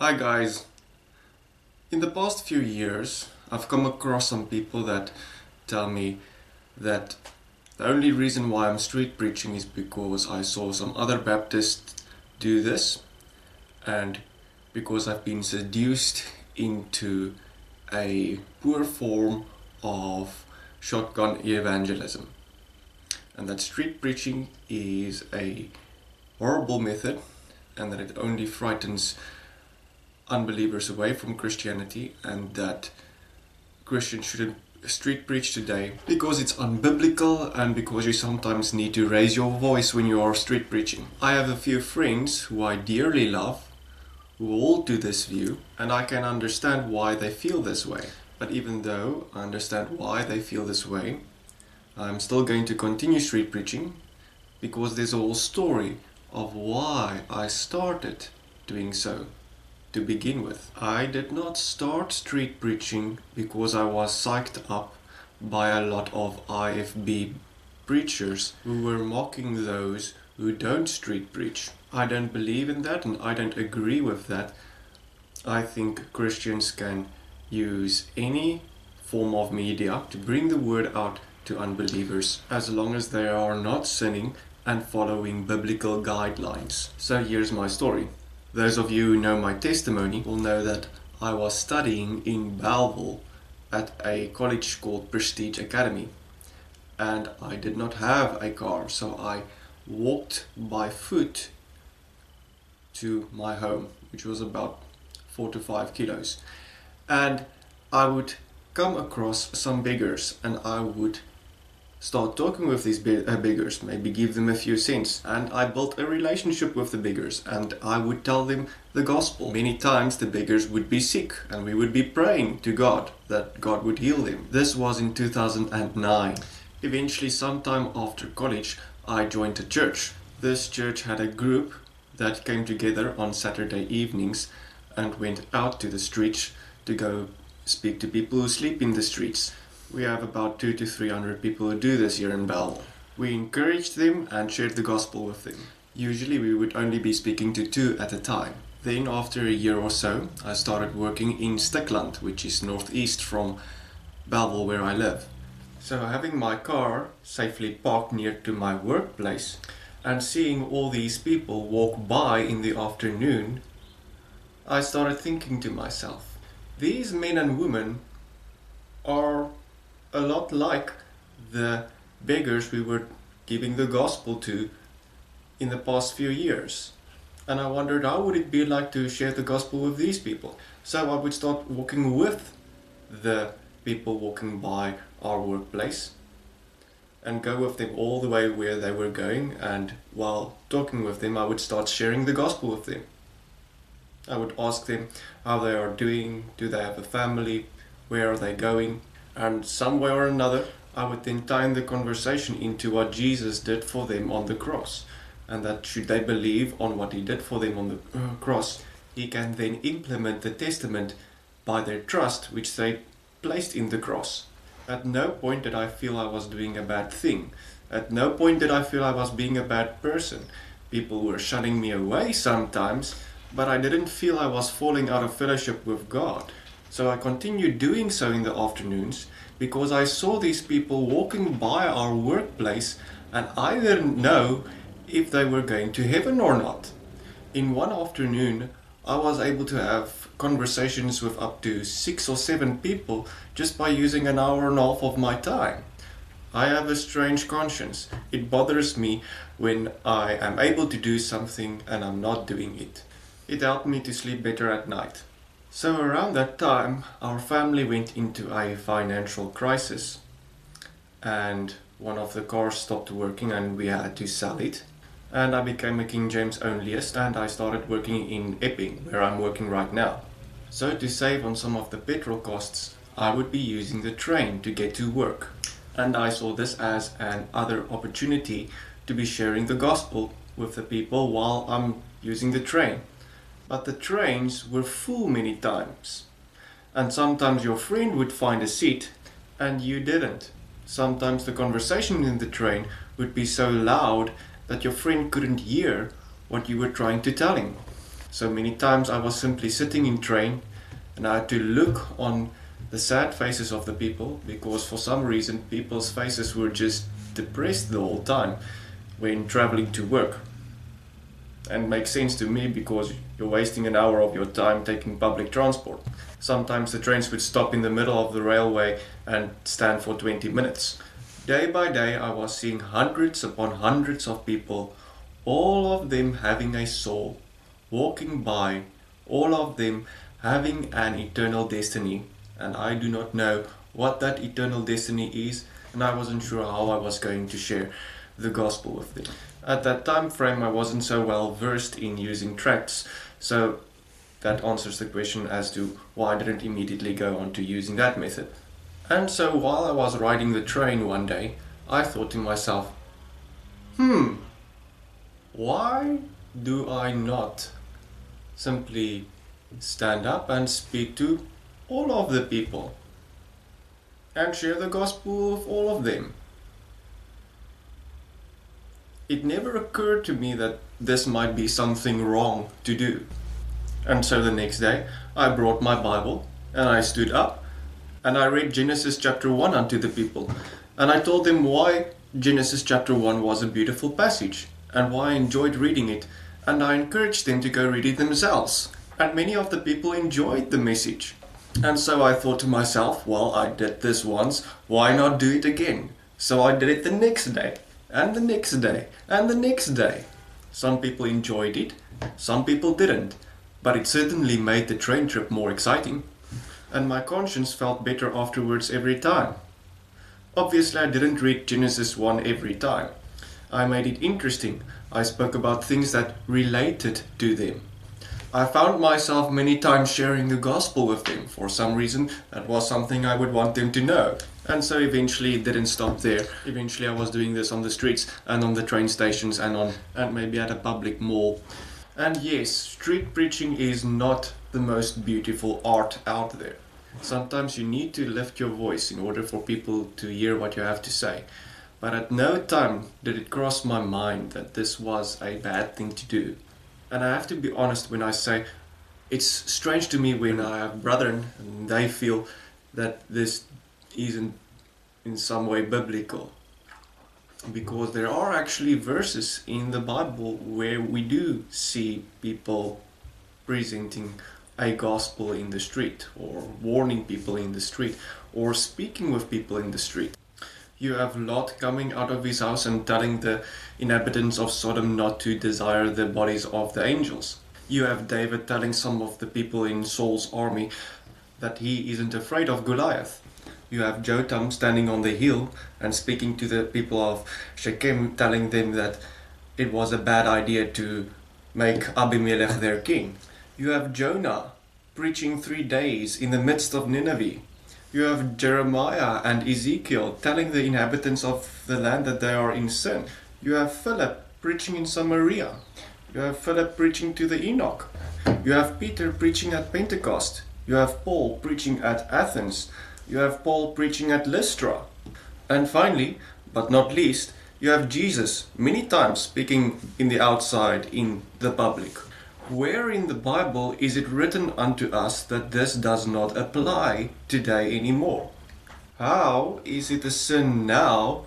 Hi guys. In the past few years, I've come across some people that tell me that the only reason why I'm street preaching is because I saw some other Baptists do this and because I've been seduced into a poor form of shotgun evangelism. And that street preaching is a horrible method and that it only frightens unbelievers away from Christianity, and that Christians shouldn't street preach today because it's unbiblical and because you sometimes need to raise your voice when you are street preaching. I have a few friends who I dearly love who all do this view, and I can understand why they feel this way. But even though I understand why they feel this way, I'm still going to continue street preaching because there's a whole story of why I started doing so. To begin with, I did not start street preaching because I was psyched up by a lot of IFB preachers who were mocking those who don't street preach. I don't believe in that and I don't agree with that. I think Christians can use any form of media to bring the word out to unbelievers as long as they are not sinning and following biblical guidelines. So here's my story. Those of you who know my testimony will know that I was studying in Belleville at a college called Prestige Academy, and I did not have a car, so I walked by foot to my home, which was about 4 to 5 kilos, and I would come across some beggars and I would start talking with these beggars, maybe give them a few cents, and I built a relationship with the beggars and I would tell them the gospel. Many times the beggars would be sick and we would be praying to God that God would heal them. This was in 2009. Eventually, sometime after college, I joined a church. This church had a group that came together on Saturday evenings and went out to the streets to go speak to people who sleep in the streets. We have about 200 to 300 people who do this here in Belleville. We encouraged them and shared the gospel with them. Usually we would only be speaking to 2 at a time. Then after a year or so, I started working in Stickland, which is northeast from Belleville where I live. So having my car safely parked near to my workplace and seeing all these people walk by in the afternoon, I started thinking to myself, these men and women are a lot like the beggars we were giving the gospel to in the past few years. And I wondered how would it be like to share the gospel with these people. So I would start walking with the people walking by our workplace and go with them all the way where they were going, and while talking with them I would start sharing the gospel with them. I would ask them how they are doing, do they have a family, where are they going, and some way or another I would then tie in the conversation into what Jesus did for them on the cross, and that should they believe on what he did for them on the cross, he can then implement the testament by their trust which they placed in the cross. At no point did I feel I was doing a bad thing. At no point did I feel I was being a bad person. People were shunning me away sometimes, but I didn't feel I was falling out of fellowship with God. So I continued doing so in the afternoons because I saw these people walking by our workplace and I didn't know if they were going to heaven or not. In one afternoon, I was able to have conversations with up to 6 or 7 people just by using an hour and a half of my time. I have a strange conscience. It bothers me when I am able to do something and I'm not doing it. It helped me to sleep better at night. So around that time, our family went into a financial crisis and one of the cars stopped working and we had to sell it. And I became a King James onlyist and I started working in Epping, where I'm working right now. So to save on some of the petrol costs, I would be using the train to get to work. And I saw this as an other opportunity to be sharing the gospel with the people while I'm using the train. But the trains were full many times. And sometimes your friend would find a seat and you didn't. Sometimes the conversation in the train would be so loud that your friend couldn't hear what you were trying to tell him. So many times I was simply sitting in train and I had to look on the sad faces of the people, because for some reason people's faces were just depressed the whole time when traveling to work. And makes sense to me, because you're wasting an hour of your time taking public transport. Sometimes the trains would stop in the middle of the railway and stand for 20 minutes. Day by day I was seeing hundreds upon hundreds of people, all of them having a soul, walking by, all of them having an eternal destiny. And I do not know what that eternal destiny is, and I wasn't sure how I was going to share the gospel with them. At that time frame I wasn't so well versed in using tracts, so that answers the question as to why I didn't immediately go on to using that method. And so while I was riding the train one day, I thought to myself, why do I not simply stand up and speak to all of the people and share the gospel with all of them? It never occurred to me that this might be something wrong to do. And so the next day I brought my Bible and I stood up and I read Genesis chapter 1 unto the people, and I told them why Genesis chapter 1 was a beautiful passage and why I enjoyed reading it, and I encouraged them to go read it themselves. And many of the people enjoyed the message. And so I thought to myself, well, I did this once, why not do it again? So I did it the next day, and the next day, and the next day. Some people enjoyed it, some people didn't, but it certainly made the train trip more exciting. And my conscience felt better afterwards every time. Obviously I didn't read Genesis 1 every time. I made it interesting. I spoke about things that related to them. I found myself many times sharing the gospel with them. For some reason, that was something I would want them to know. And so eventually it didn't stop there. Eventually I was doing this on the streets and on the train stations and maybe at a public mall. And yes, street preaching is not the most beautiful art out there. Sometimes you need to lift your voice in order for people to hear what you have to say. But at no time did it cross my mind that this was a bad thing to do. And I have to be honest when I say it's strange to me when I have brethren and they feel that this isn't in some way biblical. Because there are actually verses in the Bible where we do see people presenting a gospel in the street, or warning people in the street, or speaking with people in the street. You have Lot coming out of his house and telling the inhabitants of Sodom not to desire the bodies of the angels. You have David telling some of the people in Saul's army that he isn't afraid of Goliath. You have Jotham standing on the hill and speaking to the people of Shechem, telling them that it was a bad idea to make Abimelech their king. You have Jonah preaching 3 days in the midst of Nineveh. You have Jeremiah and Ezekiel telling the inhabitants of the land that they are in sin. You have Philip preaching in Samaria. You have Philip preaching to the Enoch. You have Peter preaching at Pentecost. You have Paul preaching at Athens. You have Paul preaching at Lystra. And finally, but not least, you have Jesus many times speaking in the outside, in the public. Where in the Bible is it written unto us that this does not apply today anymore? How is it a sin now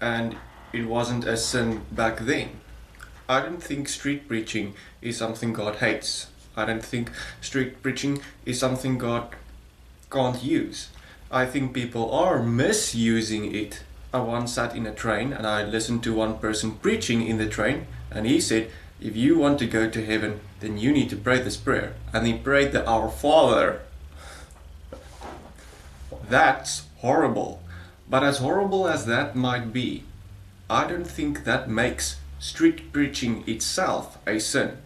and it wasn't a sin back then? I don't think street preaching is something God hates. I don't think street preaching is something God can't use. I think people are misusing it. I once sat in a train and I listened to one person preaching in the train, and he said, if you want to go to heaven, then you need to pray this prayer. And he prayed the Our Father. That's horrible. But as horrible as that might be, I don't think that makes street preaching itself a sin.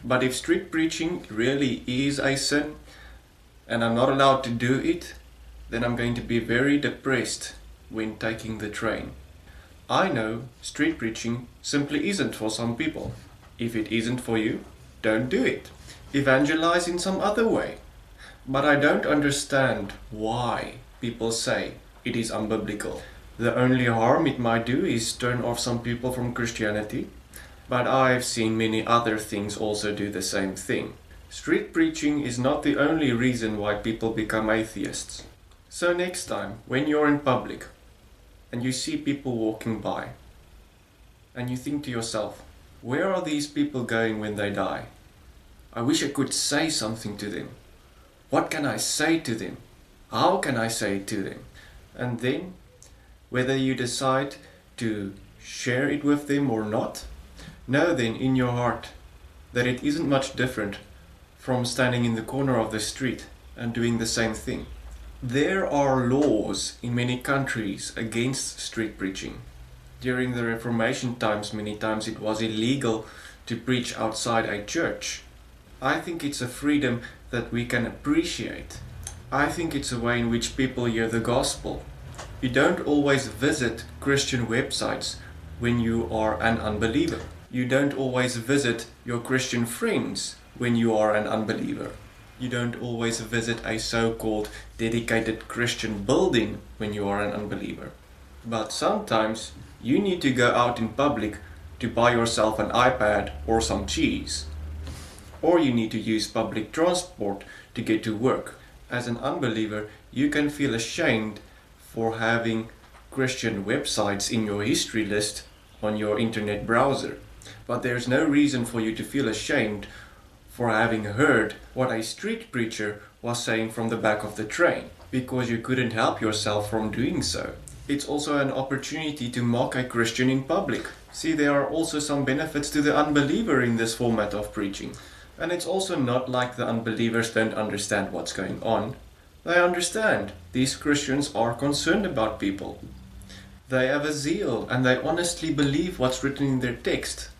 But if street preaching really is a sin, and I'm not allowed to do it, then I'm going to be very depressed when taking the train. I know street preaching simply isn't for some people. If it isn't for you, don't do it. Evangelize in some other way. But I don't understand why people say it is unbiblical. The only harm it might do is turn off some people from Christianity, But I've seen many other things also do the same thing. Street preaching is not the only reason why people become atheists. So next time, when you're in public and you see people walking by, and you think to yourself, where are these people going when they die? I wish I could say something to them. What can I say to them? How can I say it to them? And then, whether you decide to share it with them or not, know then in your heart that it isn't much different from standing in the corner of the street and doing the same thing. There are laws in many countries against street preaching. During the Reformation times, many times it was illegal to preach outside a church. I think it's a freedom that we can appreciate. I think it's a way in which people hear the gospel. You don't always visit Christian websites when you are an unbeliever. You don't always visit your Christian friends when you are an unbeliever. You don't always visit a so-called dedicated Christian building when you are an unbeliever. But sometimes you need to go out in public to buy yourself an iPad or some cheese. Or you need to use public transport to get to work. As an unbeliever, you can feel ashamed for having Christian websites in your history list on your internet browser. But there's no reason for you to feel ashamed for having heard what a street preacher was saying from the back of the train, because you couldn't help yourself from doing so. It's also an opportunity to mock a Christian in public. See, there are also some benefits to the unbeliever in this format of preaching. And it's also not like the unbelievers don't understand what's going on. They understand. These Christians are concerned about people. They have a zeal and they honestly believe what's written in their text.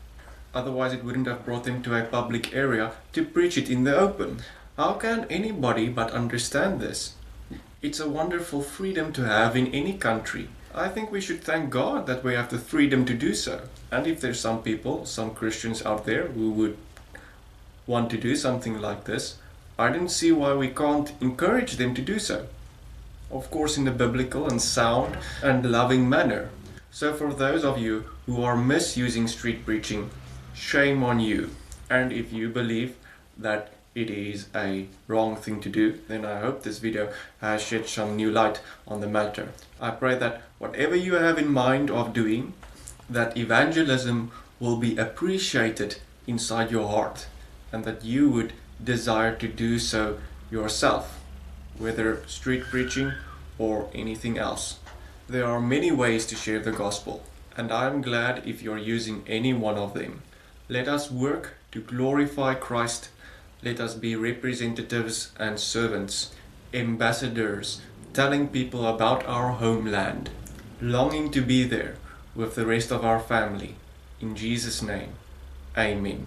Otherwise it wouldn't have brought them to a public area to preach it in the open. How can anybody but understand this? It's a wonderful freedom to have in any country. I think we should thank God that we have the freedom to do so. And if there's some people, some Christians out there who would want to do something like this, I don't see why we can't encourage them to do so. Of course in a biblical and sound and loving manner. So for those of you who are misusing street preaching, shame on you. And if you believe that it is a wrong thing to do, then I hope this video has shed some new light on the matter. I pray that whatever you have in mind of doing, that evangelism will be appreciated inside your heart, and that you would desire to do so yourself, whether street preaching or anything else. There are many ways to share the gospel, and I am glad if you're using any one of them. Let us work to glorify Christ. Let us be representatives and servants, ambassadors, telling people about our homeland, longing to be there with the rest of our family. In Jesus' name, amen.